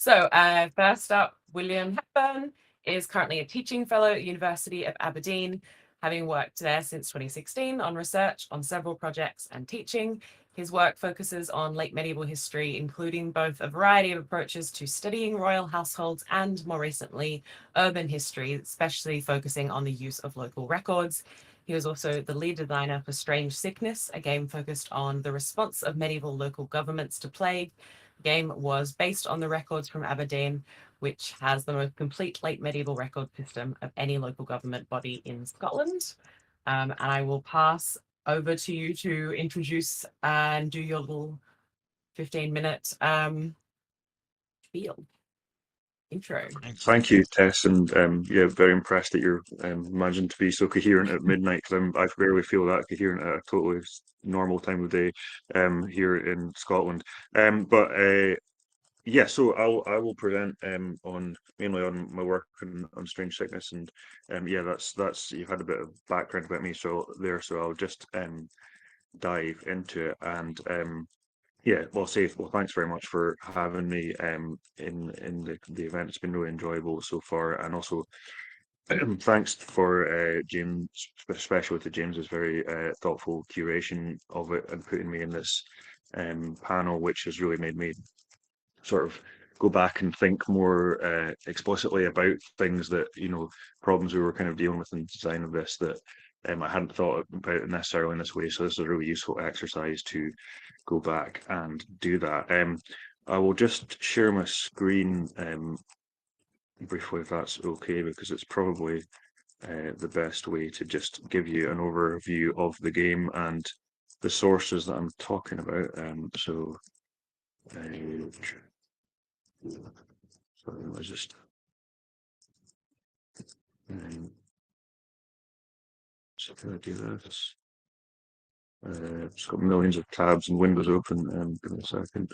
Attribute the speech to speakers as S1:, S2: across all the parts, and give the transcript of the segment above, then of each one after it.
S1: So first up, William Hepburn is currently a teaching fellow at the University of Aberdeen, having worked there since 2016 on research on several projects and teaching. His work focuses on late medieval history, including both a variety of approaches to studying royal households and, more recently, urban history, especially focusing on the use of local records. He was also the lead designer for Strange Sickness, a game focused on the response of medieval local governments to plague. The game was based on the records from Aberdeen, which has the most complete late medieval record system of any local government body in Scotland. And I will pass over to you to introduce and do your little 15-minute field intro.
S2: Thank you, Tess, and yeah, very impressed that you're managing to be so coherent at midnight, because I rarely feel that coherent at a totally normal time of day here in Scotland. Yeah, so I will present mainly on my work on Strange Sickness, and yeah, that's you've had a bit of background about me, so I'll just dive into it. And yeah, well, thanks very much for having me in the event. It's been really enjoyable so far, and also thanks for James, especially to James's very thoughtful curation of it and putting me in this panel, which has really made me sort of go back and think more explicitly about things that, problems we were kind of dealing with in the design of this that I hadn't thought about necessarily in this way. So this is a really useful exercise to go back and do that. I will just share my screen briefly, if that's okay, because it's probably the best way to just give you an overview of the game and the sources that I'm talking about. So let's just so can I do this? It's got millions of tabs and windows open. Give me a second.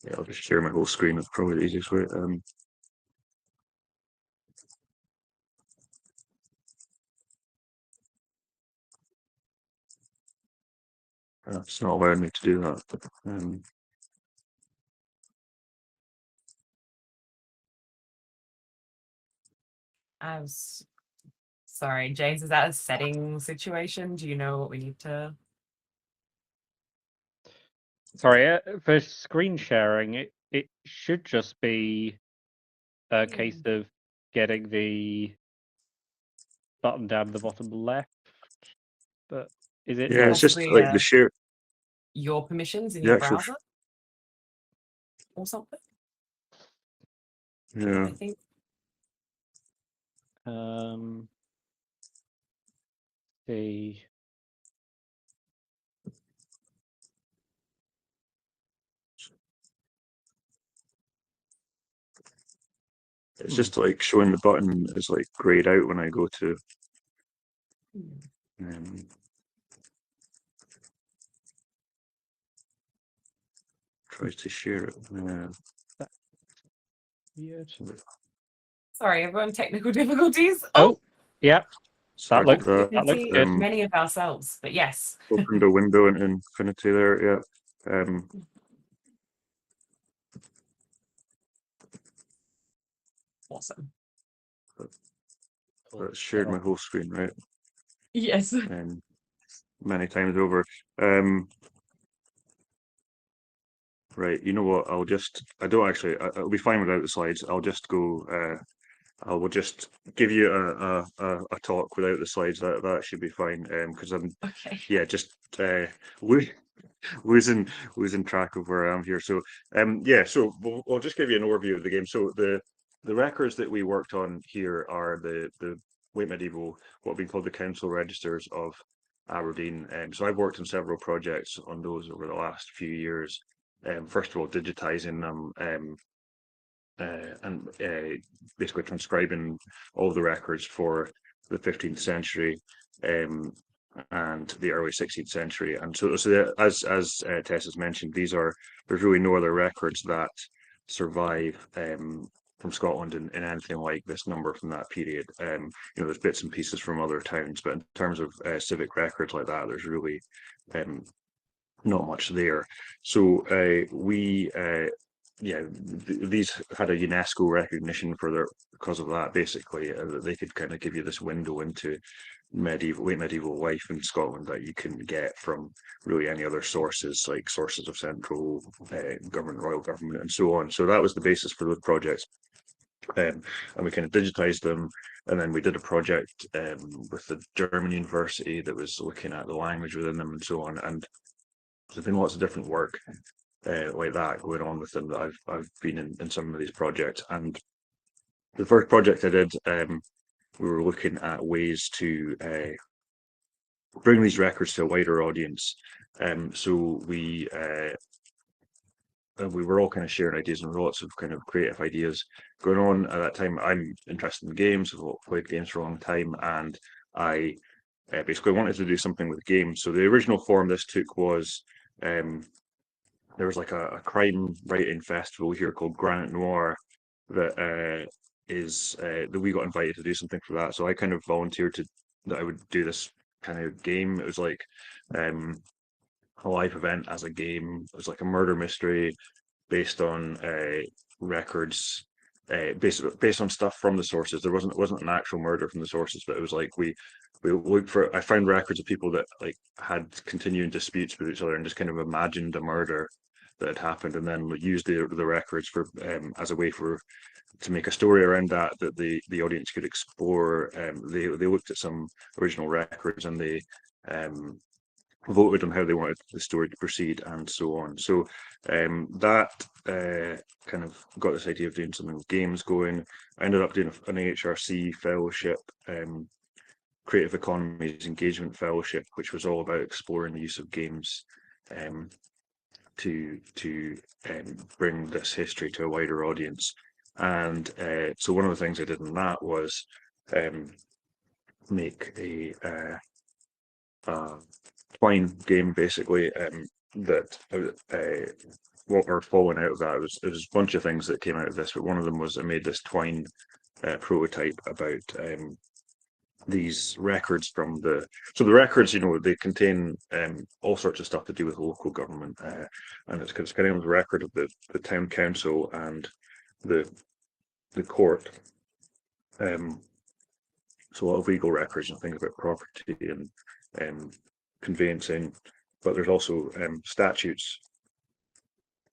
S2: Yeah, I'll just share my whole screen. That's probably the easiest way. It's not allowing me to do that.
S1: I was sorry, James, is that a setting situation? Do you know what we need to?
S3: Sorry, for screen sharing, it should just be a case of getting the button down the bottom left. But is it?
S2: Yeah, it's just like the share.
S1: Your permissions in your browser or something.
S2: Yeah.
S1: I think.
S3: The
S2: It's just like showing the button is like grayed out when I go to tries to share it.
S3: Yeah.
S1: Sorry, everyone, technical difficulties.
S3: Oh, yeah. That looks
S1: good. Many of ourselves, but yes.
S2: Opened a window in Infinity there, yeah.
S1: Awesome.
S2: I've shared my whole screen, right?
S1: Yes.
S2: Many times over. Right, you know what? I'll be fine without the slides. I'll just go. I will just give you a talk without the slides. That should be fine. Because I'm just losing track of where I am here. So so we'll just give you an overview of the game. So the records that we worked on here are the late medieval, what have been called the council registers of Aberdeen. So I've worked on several projects on those over the last few years. First of all, digitizing them and basically transcribing all the records for the 15th century and the early 16th century. And so as Tess has mentioned, there's really no other records that survive from Scotland in anything like this number from that period. There's bits and pieces from other towns, but in terms of civic records like that, there's really not much there. So these had a UNESCO recognition because of that, basically, that they could kind of give you this window into late medieval life in Scotland that you couldn't get from really any other sources, like sources of central government, royal government, and so on. So that was the basis for those projects. And we kind of digitized them, and then we did a project with the German university that was looking at the language within them and so on. And there's been lots of different work like that going on with them that I've been in some of these projects. And the first project I did, we were looking at ways to bring these records to a wider audience. So we were all kind of sharing ideas, and lots of kind of creative ideas going on at that time. I'm interested in games, I've played games for a long time, and I basically wanted to do something with games. So the original form this took was there was like a crime writing festival here called Granite Noir that that we got invited to do something for that. So I kind of volunteered that I would do this kind of game. It was like a live event as a game. It was like a murder mystery based on records, based on stuff from the sources. There wasn't an actual murder from the sources, but it was like we looked for. I found records of people that like had continuing disputes with each other and just kind of imagined a murder that had happened, and then used the records for as a way to make a story around that the audience could explore. They looked at some original records, and they voted on how they wanted the story to proceed, and so on. So that kind of got this idea of doing something with games going. I ended up doing an AHRC fellowship, Creative Economies Engagement Fellowship, which was all about exploring the use of games to bring this history to a wider audience. And so one of the things I did in that was make a twine game, basically, that what were falling out of that. It was a bunch of things that came out of this, but one of them was I made this twine prototype about these records from so the records, they contain all sorts of stuff to do with local government, and it's kind of a record of the town council and the court. So a lot of legal records and things about property and conveyancing, but there's also statutes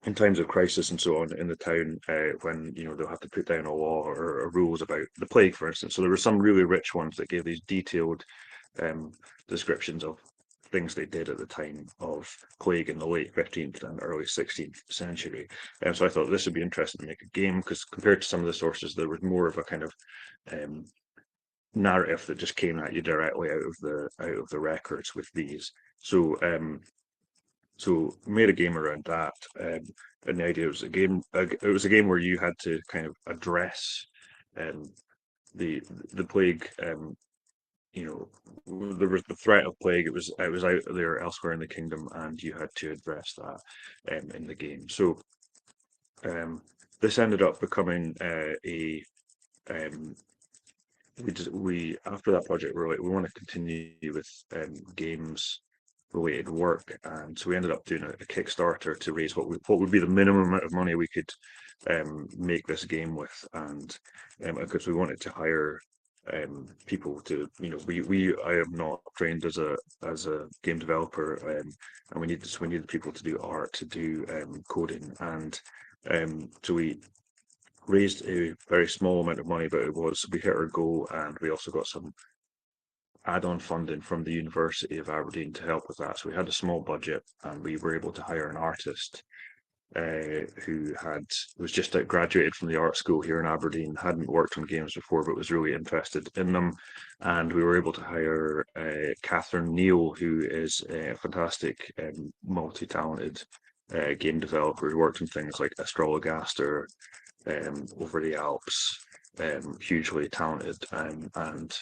S2: in times of crisis and so on in the town, when they'll have to put down a law or rules about the plague, for instance. So there were some really rich ones that gave these detailed descriptions of things they did at the time of plague in the late 15th and early 16th century. And so I thought this would be interesting to make a game, because compared to some of the sources, there was more of a kind of narrative that just came at you directly out of the records with these. So made a game around that, and the idea was it was a game where you had to kind of address the plague. There was the threat of plague. It was out there elsewhere in the kingdom, and you had to address that in the game. So this ended up becoming we after that project, we want to continue with games related work, and so we ended up doing a Kickstarter to raise what would be the minimum amount of money we could make this game with, and because we wanted to hire people to, I am not trained as a game developer, and we needed people to do art, to do coding, and so we raised a very small amount of money, but we hit our goal, and we also got some add-on funding from the University of Aberdeen to help with that. So we had a small budget, and we were able to hire an artist who was just graduated from the art school here in Aberdeen, hadn't worked on games before, but was really interested in them. And we were able to hire Catherine Neal, who is a fantastic, multi-talented game developer who worked on things like Astrologaster, Over the Alps, hugely talented and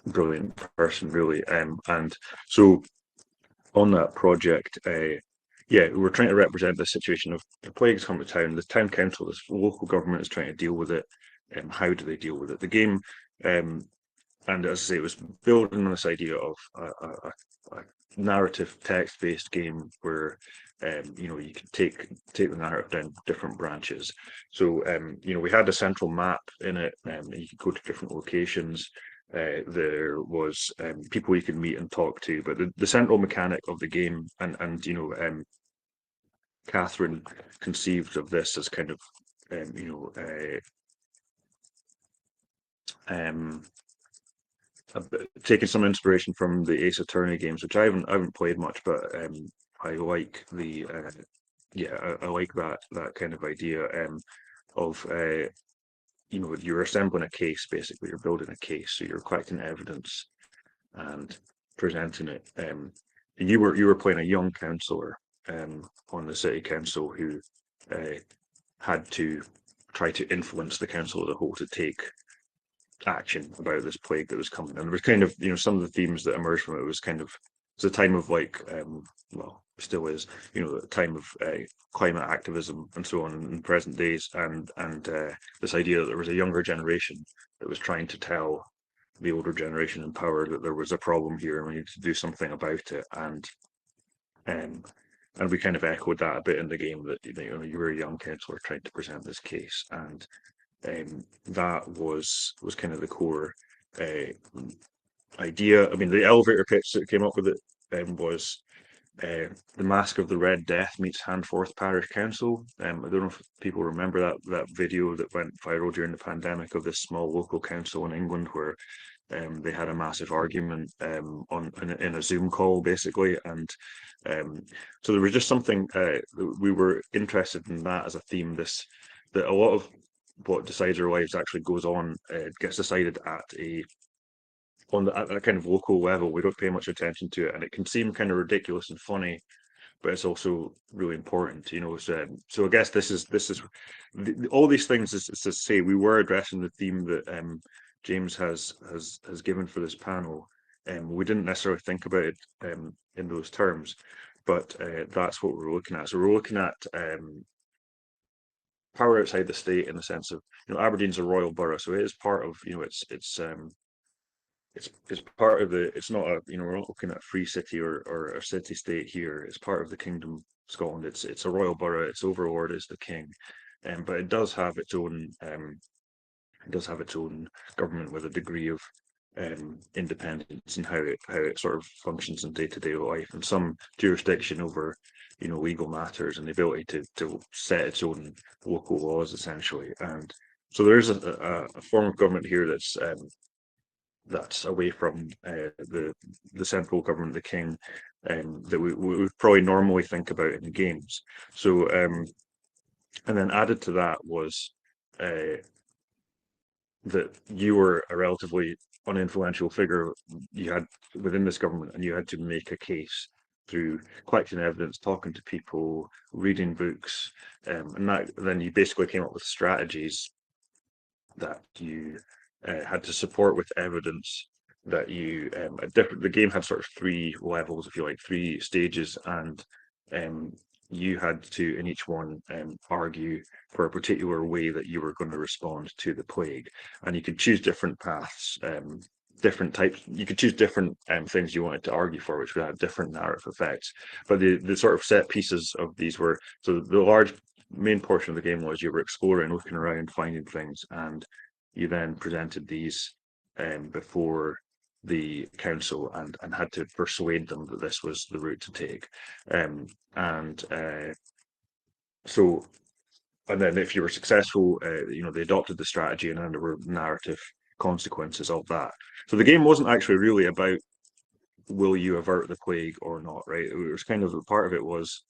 S2: brilliant person, really. And so on that project, yeah, we're trying to represent the situation of the plague's come to town. The town council, this local government, is trying to deal with it. How do they deal with it? The game, and as I say, it was building on this idea of a narrative text-based game where you can take the narrative down different branches. So we had a central map in it, and you could go to different locations. There was people you could meet and talk to, but the central mechanic of the game, and Catherine conceived of this as kind of taking some inspiration from the Ace Attorney games, which I haven't played much, but I like the I like that kind of idea of you're assembling a case. Basically, you're building a case, so you're collecting evidence and presenting it. You were playing a young councillor on the city council who had to try to influence the council as a whole to take action about this plague that was coming. And there was kind of, some of the themes that emerged from it was kind of, it's a time of like, well, still is, a time of climate activism and so on in present days, and this idea that there was a younger generation that was trying to tell the older generation in power that there was a problem here and we need to do something about it. And we kind of echoed that a bit in the game, that you were a young councillor trying to present this case, and that was kind of the core idea. I mean, the elevator pitch that came up with it was the Mask of the Red Death meets Handforth Parish Council. I don't know if people remember that video that went viral during the pandemic of this small local council in England where they had a massive argument in a Zoom call, basically, and so there was just something we were interested in that as a theme. That a lot of what decides our lives actually goes on, gets decided at a kind of local level. We don't pay much attention to it, and it can seem kind of ridiculous and funny, but it's also really important, so I guess this is all these things is to say we were addressing the theme that James has given for this panel. We didn't necessarily think about it in those terms, but that's what we're looking at. So we're looking at power outside the state, in the sense of, Aberdeen's a royal borough, so it is part of, it's part of the, it's not a, we're not looking at a free city or a city state here. It's part of the Kingdom of Scotland. It's a royal borough. Its overlord is the king, but it does have its own government with a degree of independence in how it sort of functions in day-to-day life, and some jurisdiction over legal matters, and the ability to set its own local laws, essentially. And so there is a form of government here that's away from the central government, the king, that we would probably normally think about in the games. So and then added to that was that you were a relatively uninfluential figure you had within this government, and you had to make a case through collecting evidence, talking to people, reading books, and then you basically came up with strategies that you had to support with evidence that you the game had sort of 3 levels, if you like, 3 stages, and you had to, in each one, argue for a particular way that you were going to respond to the plague, and you could choose different paths, different types. You could choose different things you wanted to argue for, which would have different narrative effects. But the sort of set pieces of these were, so the large main portion of the game was you were exploring, looking around, finding things, and you then presented these before the council and had to persuade them that this was the route to take. So, and then if you were successful, they adopted the strategy, and then there were narrative consequences of that. So the game wasn't actually really about will you avert the plague or not, right? It was kind of, part of it was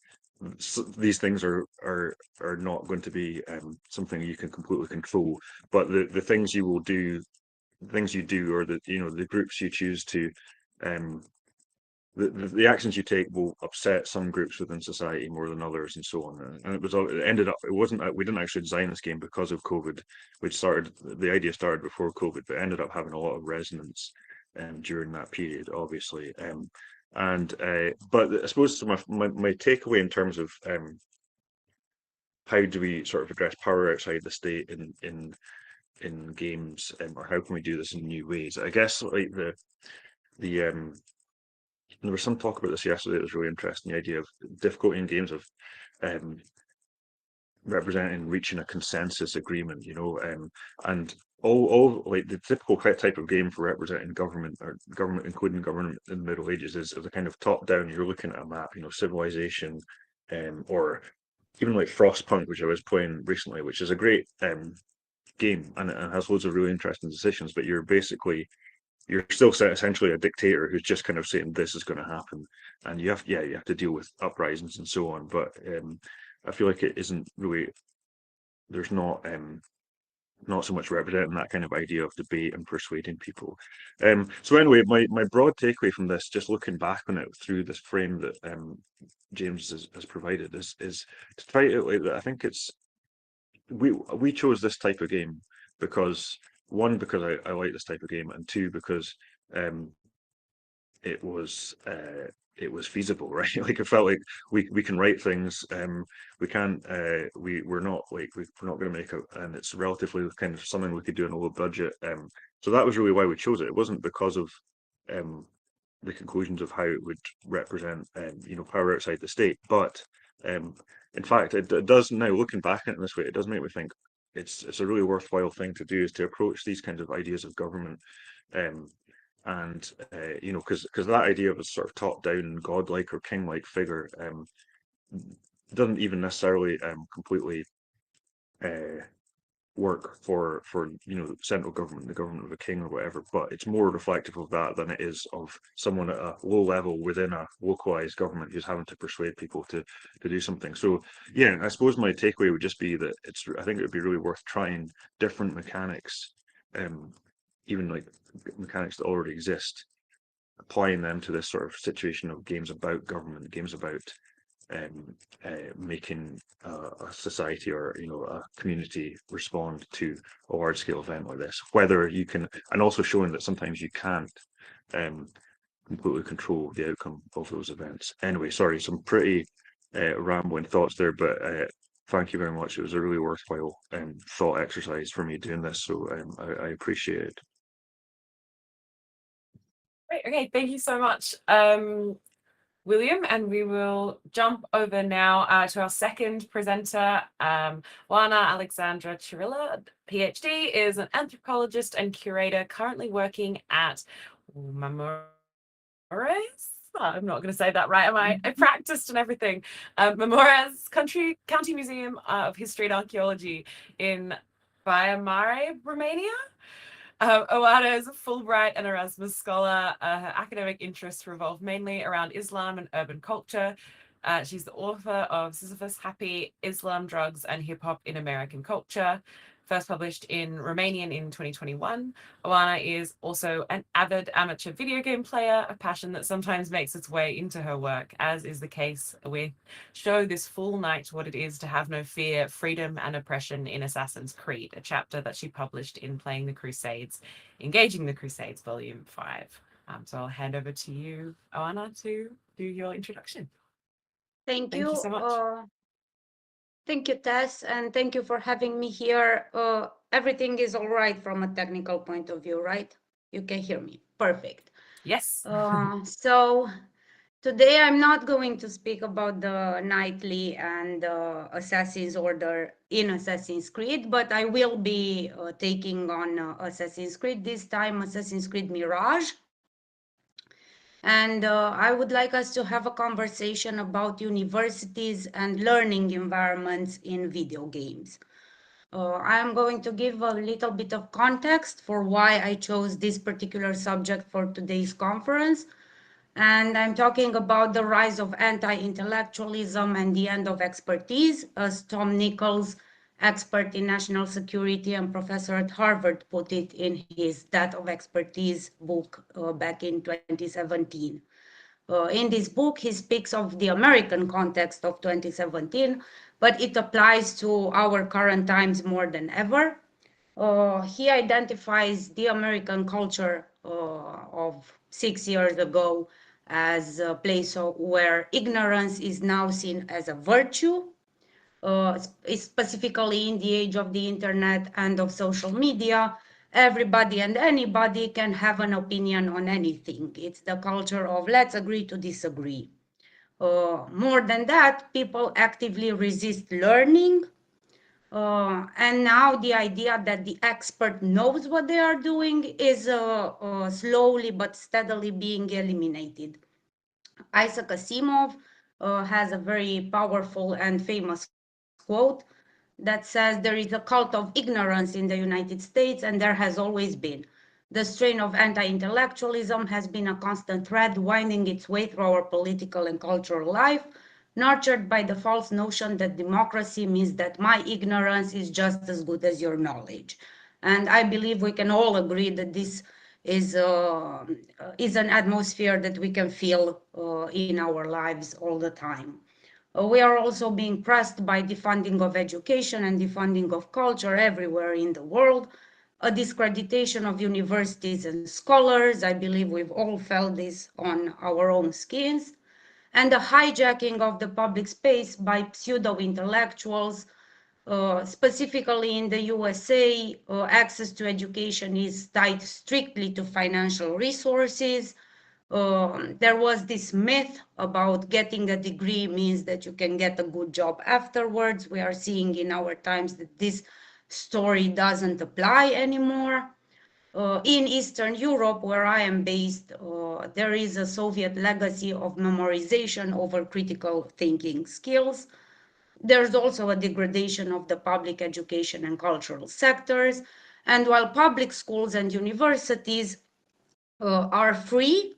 S2: these things are not going to be something you can completely control, but the things you will do, things you do, or the groups you choose to the actions you take will upset some groups within society more than others, and so on. And we didn't actually design this game because of COVID, the idea started before COVID, but ended up having a lot of resonance during that period, obviously. And but I suppose my takeaway in terms of how do we sort of address power outside the state in games, or how can we do this in new ways? I guess like the there was some talk about this yesterday. It was really interesting. The idea of difficulty in games of representing reaching a consensus agreement, and all like the typical type of game for representing government or government, including government in the Middle Ages, is the kind of top down. You're looking at a map, civilization, or even like Frostpunk, which I was playing recently, which is a great game and it has loads of really interesting decisions. But you're still essentially a dictator who's just kind of saying this is going to happen, and you have to deal with uprisings and so on. But I feel like it isn't really. There's not so much representing that kind of idea of debate and persuading people. So anyway, my broad takeaway from this, just looking back on it through this frame that James has provided, is to try to I think it's we chose this type of game because one, because I like this type of game, and two, because it was feasible, right? Like it felt like we can write things. We can't. We're not going to make it, and it's relatively kind of something we could do in a low budget. So that was really why we chose it. It wasn't because of the conclusions of how it would represent, power outside the state. But in fact, it does now. Looking back at it in this way, it does make me think it's a really worthwhile thing to do, is to approach these kinds of ideas of government. And because that idea of a sort of top-down, godlike or king-like figure doesn't even necessarily completely work for central government, the government of a king or whatever. But it's more reflective of that than it is of someone at a low level within a localized government who's having to persuade people to do something. So yeah, I suppose my takeaway would just be that I think it would be really worth trying different mechanics, even like mechanics that already exist, applying them to this sort of situation of games about government, games about making a society or a community respond to a large scale event like this. Whether you can, and also showing that sometimes you can't completely control the outcome of those events. Anyway, sorry, some pretty rambling thoughts there, but thank you very much. It was a really worthwhile thought exercise for me doing this, so I appreciate it.
S1: Great. Okay, thank you so much, William, and we will jump over now to our second presenter. Oana-Alexandra Chirilă, PhD, is an anthropologist and curator currently working at Memories. I'm not going to say that right, am I? I practiced and everything. Memories County Museum of History and Archaeology in Baia Romania. Oana is a Fulbright and Erasmus scholar. Her academic interests revolve mainly around Islam and urban culture. She's the author of Sisyphus Happy, Islam, Drugs, and Hip Hop in American Culture, first published in Romanian in 2021. Oana is also an avid amateur video game player, a passion that sometimes makes its way into her work, as is the case with Show This Full Night What It Is to Have No Fear, Freedom and Oppression in Assassin's Creed, a chapter that she published in Playing the Crusades, Engaging the Crusades, Volume 5. So I'll hand over to you, Oana, to do your introduction.
S4: Thank
S1: you so much.
S4: Thank you, Tess, and thank you for having me here. Everything is all right from a technical point of view, right? You can hear me. Perfect.
S1: Yes.
S4: So today I'm not going to speak about the knightly and Assassin's Order in Assassin's Creed, but I will be taking on Assassin's Creed, this time Assassin's Creed Mirage. And I would like us to have a conversation about universities and learning environments in video games. I'm going to give a little bit of context for why I chose this particular subject for today's conference. And I'm talking about the rise of anti-intellectualism and the end of expertise, as Tom Nichols, expert in national security and professor at Harvard, put it in his Death of Expertise book back in 2017. In this book, he speaks of the American context of 2017, but it applies to our current times more than ever. He identifies the American culture of 6 years ago as a place where ignorance is now seen as a virtue, specifically in the age of the internet and of social media. Everybody and anybody can have an opinion on anything. It's the culture of let's agree to disagree. More than that, people actively resist learning. And now the idea that the expert knows what they are doing is slowly but steadily being eliminated. Isaac Asimov has a very powerful and famous quote that says there is a cult of ignorance in the United States, and there has always been. The strain of anti-intellectualism has been a constant thread winding its way through our political and cultural life, nurtured by the false notion that democracy means that my ignorance is just as good as your knowledge. And I believe we can all agree that this is an atmosphere that we can feel in our lives all the time. We are also being pressed by defunding of education and defunding of culture everywhere in the world, a discreditation of universities and scholars. I believe we've all felt this on our own skins, and the hijacking of the public space by pseudo-intellectuals. Specifically in the USA, access to education is tied strictly to financial resources. There was this myth about getting a degree means that you can get a good job afterwards. We are seeing in our times that this story doesn't apply anymore. In Eastern Europe, where I am based, there is a Soviet legacy of memorization over critical thinking skills. There's also a degradation of the public education and cultural sectors. And while public schools and universities are free,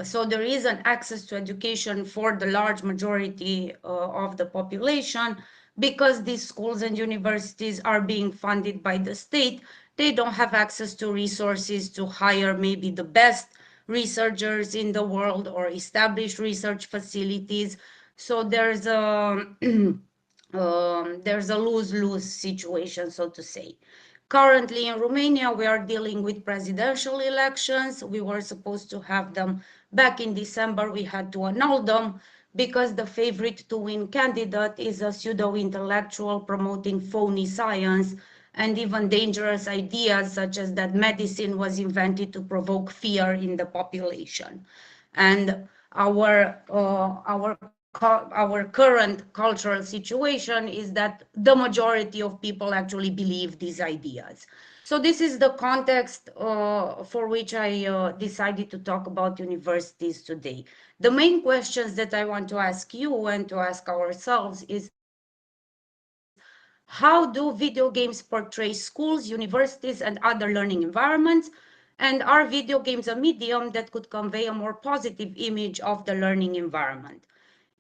S4: so there is an access to education for the large majority of the population, because these schools and universities are being funded by the state. They don't have access to resources to hire maybe the best researchers in the world or establish research facilities. So there's a lose-lose situation, so to say. Currently in Romania, we are dealing with presidential elections. We were supposed to have them back in December. We had to annul them because the favorite to win candidate is a pseudo-intellectual promoting phony science and even dangerous ideas, such as that medicine was invented to provoke fear in the population. And our current cultural situation is that the majority of people actually believe these ideas. So this is the context for which I decided to talk about universities today. The main questions that I want to ask you and to ask ourselves is, how do video games portray schools, universities, and other learning environments? And are video games a medium that could convey a more positive image of the learning environment?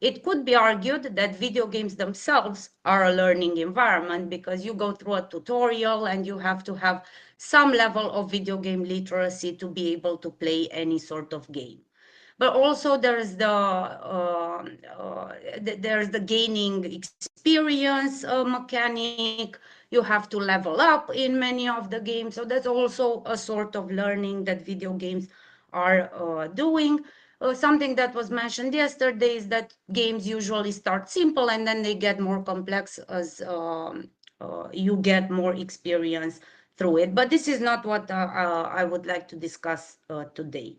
S4: It could be argued that video games themselves are a learning environment because you go through a tutorial and you have to have some level of video game literacy to be able to play any sort of game. But also there's the gaining experience mechanic. You have to level up in many of the games. So that's also a sort of learning that video games are doing. Something that was mentioned yesterday is that games usually start simple and then they get more complex as you get more experience through it. But this is not what I would like to discuss today.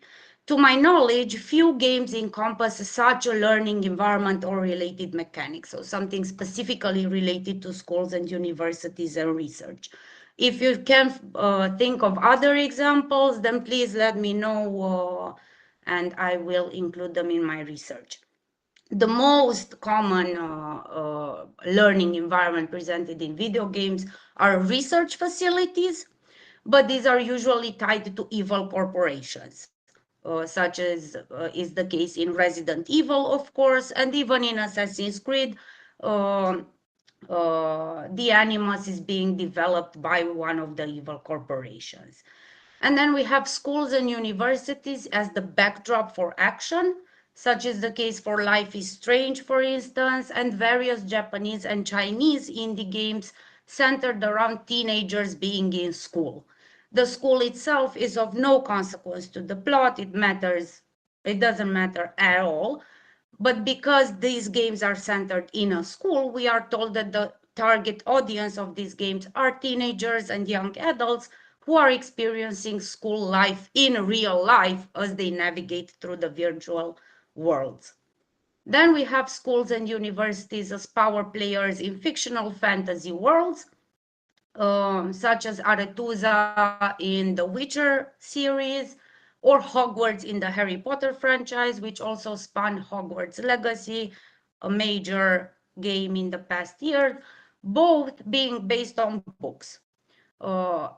S4: To my knowledge, few games encompass such a learning environment or related mechanics, so something specifically related to schools and universities and research. If you can think of other examples, then please let me know and I will include them in my research. The most common learning environment presented in video games are research facilities, but these are usually tied to evil corporations, such as is the case in Resident Evil, of course, and even in Assassin's Creed, the Animus is being developed by one of the evil corporations. And then we have schools and universities as the backdrop for action, such is the case for Life is Strange, for instance, and various Japanese and Chinese indie games centered around teenagers being in school. The school itself is of no consequence to the plot. It it doesn't matter at all. But because these games are centered in a school, we are told that the target audience of these games are teenagers and young adults who are experiencing school life in real life as they navigate through the virtual worlds. Then we have schools and universities as power players in fictional fantasy worlds, such as Aretusa in the Witcher series, or Hogwarts in the Harry Potter franchise, which also spun Hogwarts Legacy, a major game in the past year, both being based on books.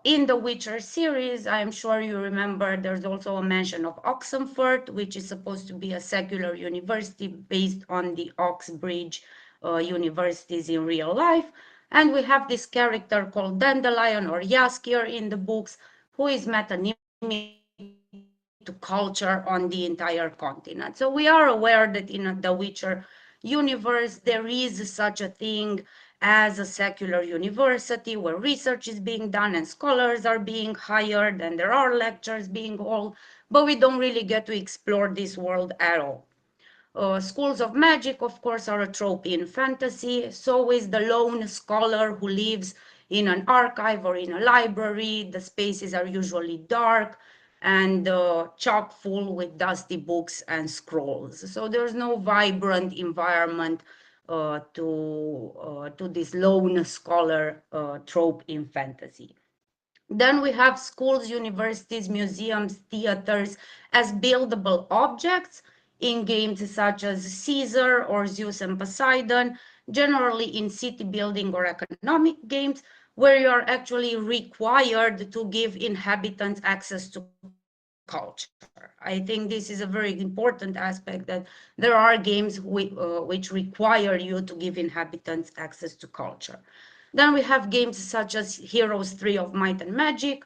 S4: In the Witcher series, I am sure you remember there's also a mention of Oxenford, which is supposed to be a secular university based on the Oxbridge universities in real life. And we have this character called Dandelion or Jaskier in the books, who is metonymic to culture on the entire continent. So we are aware that in the Witcher universe, there is such a thing as a secular university where research is being done and scholars are being hired and there are lectures being held, but we don't really get to explore this world at all. Schools of magic, of course, are a trope in fantasy. So is the lone scholar who lives in an archive or in a library. The spaces are usually dark and chock full with dusty books and scrolls. So there's no vibrant environment to this lone scholar trope in fantasy. Then we have schools, universities, museums, theaters as buildable objects in games such as Caesar or Zeus and Poseidon, generally in city building or economic games, where you are actually required to give inhabitants access to culture. I think this is a very important aspect, that there are games which require you to give inhabitants access to culture. Then we have games such as Heroes 3 of Might and Magic,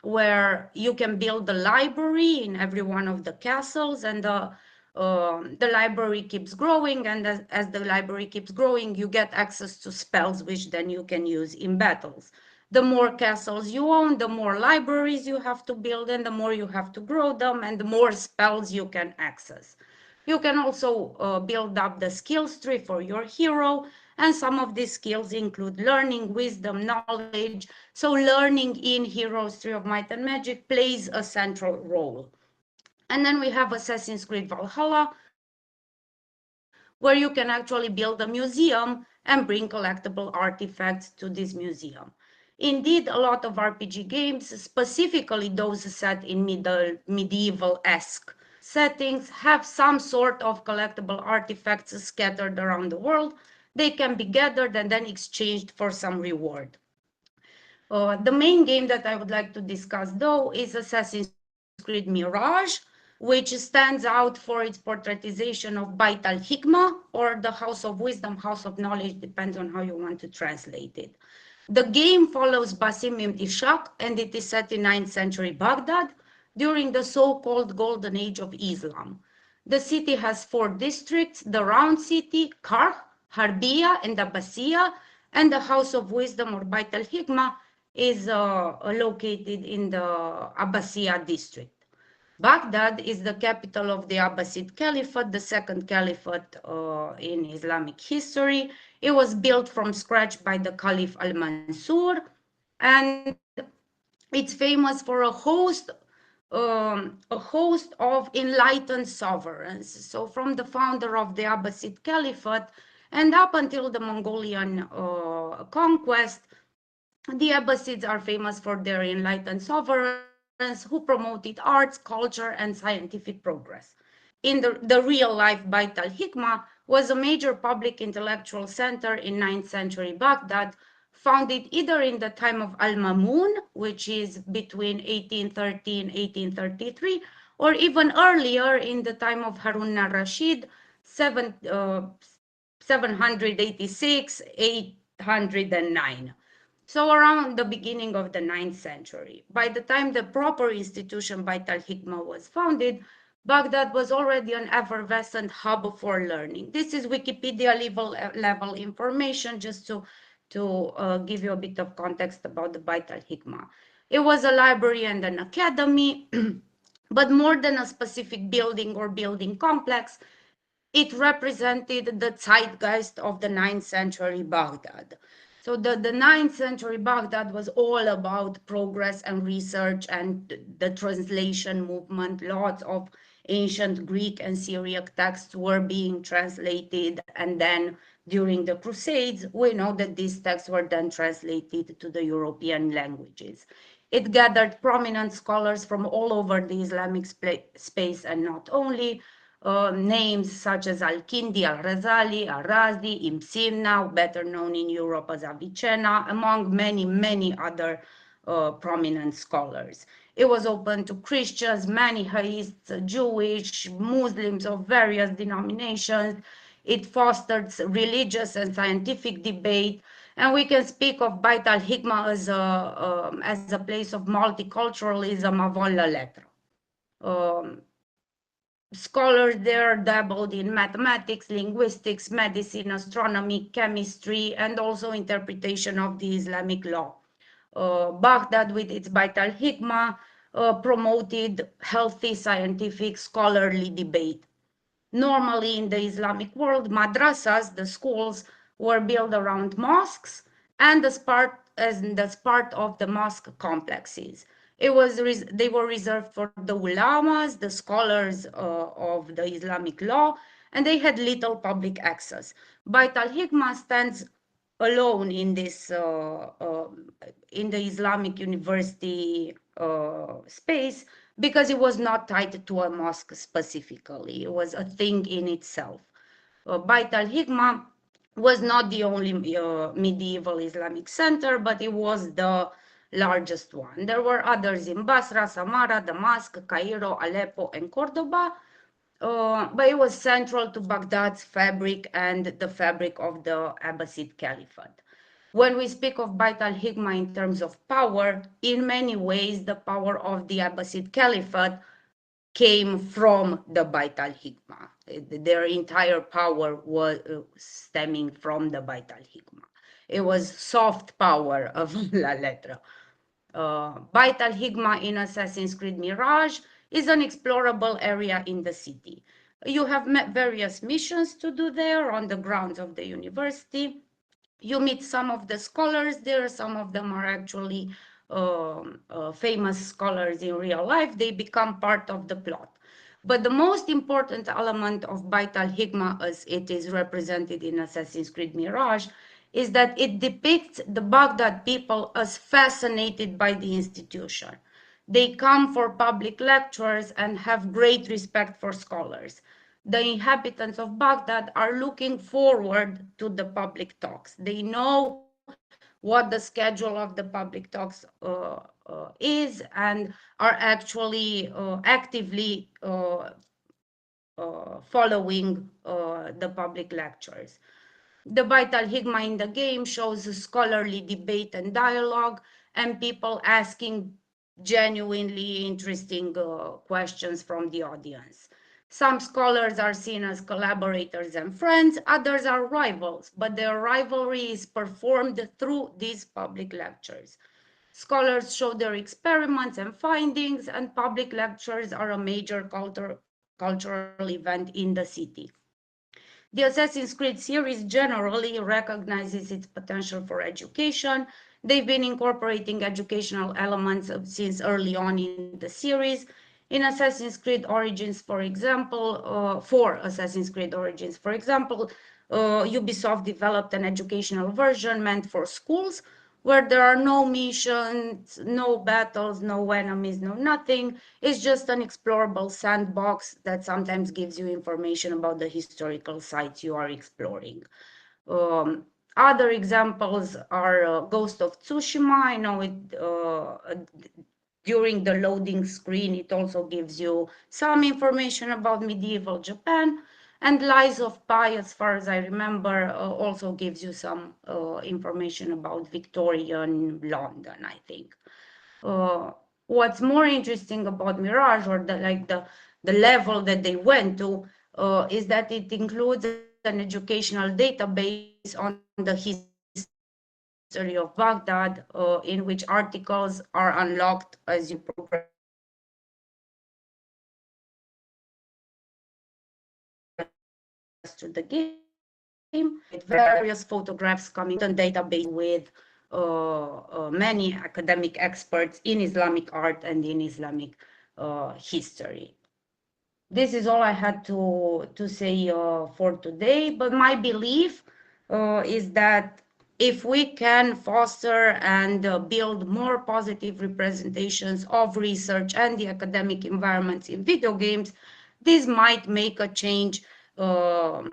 S4: where you can build a library in every one of the castles, and the library keeps growing, and as the library keeps growing, you get access to spells which then you can use in battles. The more castles you own, the more libraries you have to build, and the more you have to grow them, and the more spells you can access. You can also build up the skills tree for your hero, and some of these skills include learning, wisdom, knowledge. So learning in Heroes 3 of Might and Magic plays a central role. And then we have Assassin's Creed Valhalla, where you can actually build a museum and bring collectible artifacts to this museum. Indeed, a lot of RPG games, specifically those set in medieval-esque settings, have some sort of collectible artifacts scattered around the world. They can be gathered and then exchanged for some reward. The main game that I would like to discuss, though, is Assassin's Creed Mirage, which stands out for its portraitization of Bait al-Hikmah, or the House of Wisdom, House of Knowledge, depends on how you want to translate it. The game follows Basim ibn Ishaq, and it is set in 9th century Baghdad during the so-called Golden Age of Islam. The city has 4 districts: the Round City, Karh, Harbiya, and Abbasiya, and the House of Wisdom, or Bait al-Hikmah, is located in the Abbasiya district. Baghdad is the capital of the Abbasid Caliphate, the second caliphate in Islamic history. It was built from scratch by the Caliph al-Mansur, and it's famous for a host of enlightened sovereigns. So from the founder of the Abbasid Caliphate and up until the Mongolian conquest, the Abbasids are famous for their enlightened sovereigns who promoted arts, culture, and scientific progress. In the real life, Bait al-Hikmah was a major public intellectual center in 9th century Baghdad, founded either in the time of Al-Mamun, which is between 1813 and 1833, or even earlier in the time of Harun al-Rashid, 786, 809. So around the beginning of the 9th century. By the time the proper institution Bait al-Hikmah was founded, Baghdad was already an effervescent hub for learning. This is Wikipedia level information, just to give you a bit of context about the Bait al-Hikmah. It was a library and an academy. But more than a specific building or building complex, it represented the zeitgeist of the 9th century Baghdad. So the 9th century Baghdad was all about progress and research and the translation movement. Lots of ancient Greek and Syriac texts were being translated, and then during the Crusades, we know that these texts were then translated to the European languages. It gathered prominent scholars from all over the Islamic space, and not only names such as Al-Kindi, Al-Razali, Al-Razi, Ibn Sina, better known in Europe as Avicenna, among many, many other prominent scholars. It was open to Christians, Manichaests, Jewish, Muslims of various denominations. It fostered religious and scientific debate, and we can speak of Bait al-Hikmah as a place of multiculturalism avant la lettre. Scholars there dabbled in mathematics, linguistics, medicine, astronomy, chemistry, and also interpretation of the Islamic law. Baghdad, with its Bait al-Hikmah, promoted healthy scientific scholarly debate. Normally in the Islamic world, madrasas, the schools, were built around mosques and as part of the mosque complexes. They were reserved for the ulamas, the scholars of the Islamic law, and they had little public access. Bait al-Hikmah stands alone in this in the Islamic university space because it was not tied to a mosque specifically. It was a thing in itself. Bait al-Hikmah was not the only medieval Islamic center, but it was the largest one. There were others in Basra, Samarra, Damascus, Cairo, Aleppo, and Cordoba, but it was central to Baghdad's fabric and the fabric of the Abbasid Caliphate. When we speak of Bait al-Hikmah in terms of power, in many ways, the power of the Abbasid Caliphate came from the Bait al-Hikmah. Their entire power was stemming from the Bait al-Hikmah. It was soft power of la lettre. Bait al-Hikmah in Assassin's Creed Mirage is an explorable area in the city. You have various missions to do there on the grounds of the university. You meet some of the scholars there. Some of them are actually famous scholars in real life. They become part of the plot. But the most important element of Bait al-Hikmah, as it is represented in Assassin's Creed Mirage, is that it depicts the Baghdad people as fascinated by the institution. They come for public lectures and have great respect for scholars. The inhabitants of Baghdad are looking forward to the public talks. They know what the schedule of the public talks is and are actually actively following the public lectures. The Bait al-Hikmah in the game shows scholarly debate and dialogue and people asking genuinely interesting questions from the audience. Some scholars are seen as collaborators and friends, others are rivals, but their rivalry is performed through these public lectures. Scholars show their experiments and findings, and public lectures are a major cultural event in the city. The Assassin's Creed series generally recognizes its potential for education. They've been incorporating educational elements since early on in the series. In Assassin's Creed Origins, for example, Ubisoft developed an educational version meant for schools where there are no missions, no battles, no enemies, no nothing. It's just an explorable sandbox that sometimes gives you information about the historical sites you are exploring. Other examples are Ghost of Tsushima. I know during the loading screen, it also gives you some information about medieval Japan. And Lies of Pi, as far as I remember, also gives you some information about Victorian London, I think. What's more interesting about Mirage, or the level that they went to, is that it includes an educational database on the history of Baghdad, in which articles are unlocked as you progress through the game. through the game, with various photographs coming on database with many academic experts in Islamic art and in Islamic history. This is all I had to say for today, but my belief is that if we can foster and build more positive representations of research and the academic environments in video games, this might make a change as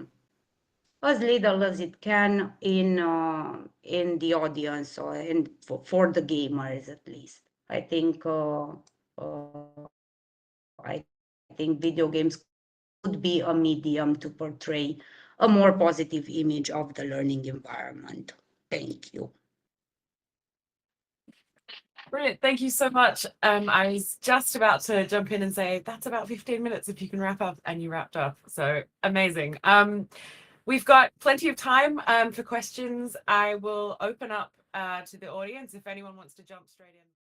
S4: little as it can in the audience or for the gamers at least. I think video games could be a medium to portray a more positive image of the learning environment. Thank you.
S1: Brilliant. Thank you so much. I was just about to jump in and say that's about 15 minutes if you can wrap up, and you wrapped up. So amazing. We've got plenty of time for questions. I will open up to the audience if anyone wants to jump straight in.